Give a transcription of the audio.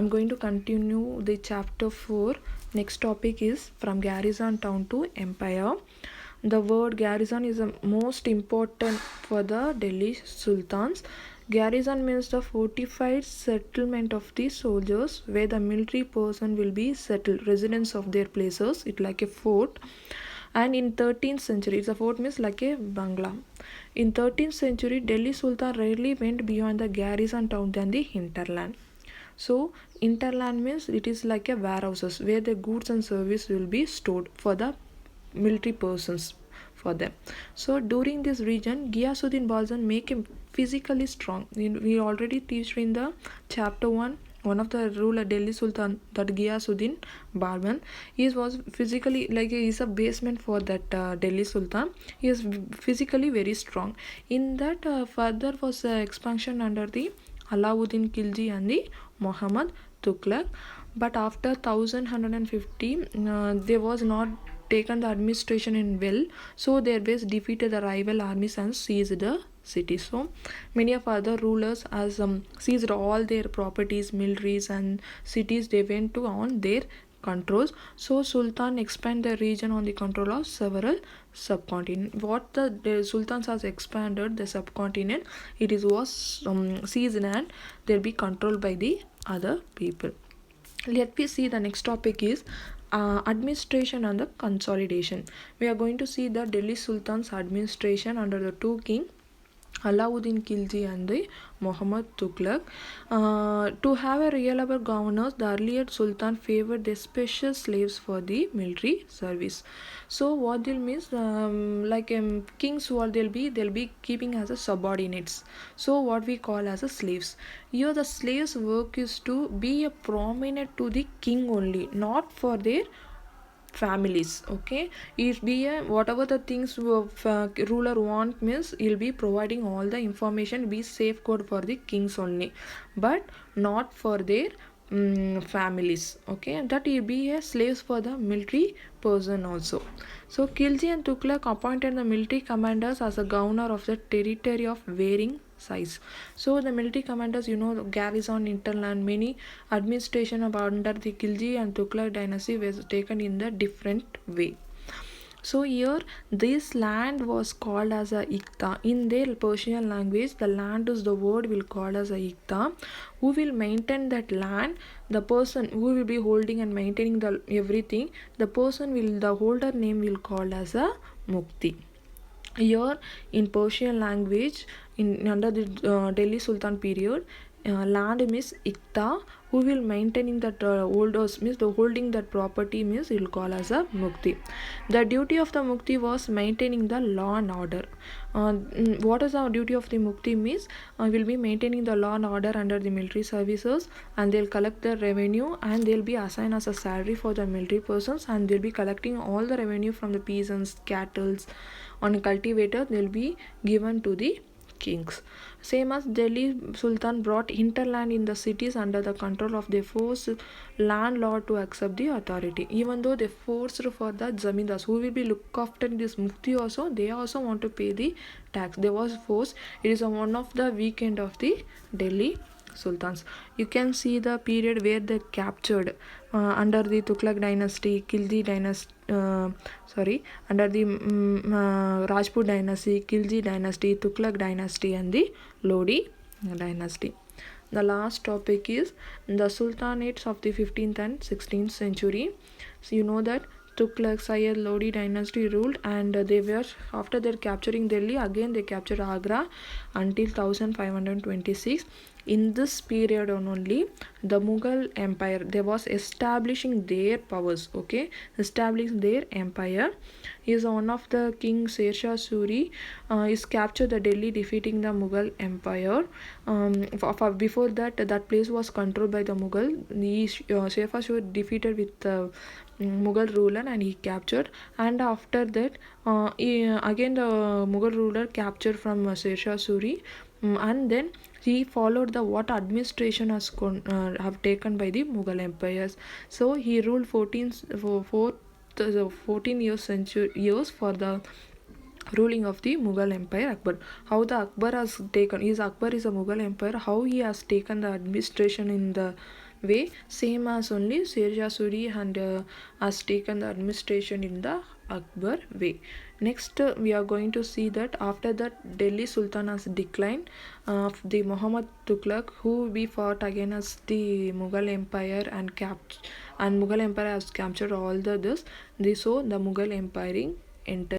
I'm going to continue the chapter 4. Next topic is from garrison town to empire. The word garrison is the most important for the Delhi Sultans. Garrison means the fortified settlement of the soldiers where the military person will be settled, residents of their places. It's like a fort. And in 13th century, it's a fort means like a bangla. In 13th century, Delhi Sultan rarely went beyond the garrison town than the hinterland. So interland means it is like a warehouses where the goods and service will be stored for the military persons for them. So during this region, Ghiyasuddin Baljan make him physically strong. We already teach in the chapter 1. One of the ruler Delhi Sultan, that Ghiyasuddin Balban, he was physically like he is a basement for that Delhi Sultan. He is physically very strong. In that further was expansion under the Alauddin Khilji and the Muhammad Tughlaq. But after 1150, they was not taken the administration in well, so their base defeated the rival armies and seized the city. So many of other rulers has seized all their properties, militaries and cities. They went to on their controls. So Sultan expand the region on the control of several subcontinent. What the sultans has expanded the subcontinent, it is was seized and they'll be controlled by the other people. Let me see the next topic is administration and the consolidation. We are going to see the Delhi Sultan's administration under the two kings Alauddin Khilji and the Muhammad Tughlaq. To have a reliable governors, the earlier Sultan favored the special slaves for the military service. So what they'll means like kings what they'll be keeping as a subordinates. So what we call as a slaves. Here the slaves' work is to be a prominent to the king only, not for their families. Okay, if be a whatever the things ruler want means he'll be providing all the information be safeguard for the kings only, but not for their families. Okay, that will be a slaves for the military person also. So Khilji and Tughlaq appointed the military commanders as a governor of the territory of varying size. So the military commanders, garrison, interland, many administration about under the Khilji and Tughlaq dynasty was taken in the different way. So here this land was called as a Iqta. In their Persian language, the land is the word will call as a Iqta. Who will maintain that land? The person who will be holding and maintaining the everything, the person will the holder name will call as a Mukti. Here in Persian language, in under the Delhi Sultan period, land means Iqta. Who will maintaining that holders means the holding that property means he will call as a Mukti. The duty of the Mukti was maintaining the law and order. What is the duty of the Mukti means? Will be maintaining the law and order under the military services, and they'll collect the revenue and they'll be assigned as a salary for the military persons, and they'll be collecting all the revenue from the peasants, cattle, on a cultivator they'll be given to the kings. Same as Delhi Sultan brought hinterland in the cities under the control of the forced landlord to accept the authority. Even though they forced for the zamindars who will be look after this mukti also, they also want to pay the tax. They was forced. It is one of the weekend of the Delhi Sultans. You can see the period where they captured under the Tughlaq dynasty, Khilji dynasty, under the Rajput dynasty, Khilji dynasty, Tughlaq dynasty, and the Lodi dynasty. The last topic is the sultanates of the 15th and 16th century. So you know that Tughlaq Sayyid Lodi dynasty ruled, and they were after their capturing Delhi again they captured Agra until 1526. In this period only the Mughal Empire they was establishing their powers. Okay, establishing their empire. He is one of the king Sher Shah Suri is captured the Delhi defeating the Mughal Empire. Before that place was controlled by the Mughal. Sher Shah Suri defeated with the Mughal ruler and he captured, and after that again the Mughal ruler captured from Sher Shah Suri, and then he followed the what administration has have taken by the Mughal empires. So he ruled 14 years for the ruling of the Mughal Empire. Akbar, how the Akbar has taken, Akbar is a Mughal empire, how he has taken the administration in the way, same as only Sher Suri and has taken the administration in the Akbar way. Next, we are going to see that after that Delhi Sultan has declined, the Muhammad Tughlaq, who we fought against the Mughal Empire and Mughal Empire has captured all the this. So the Mughal Empire entered.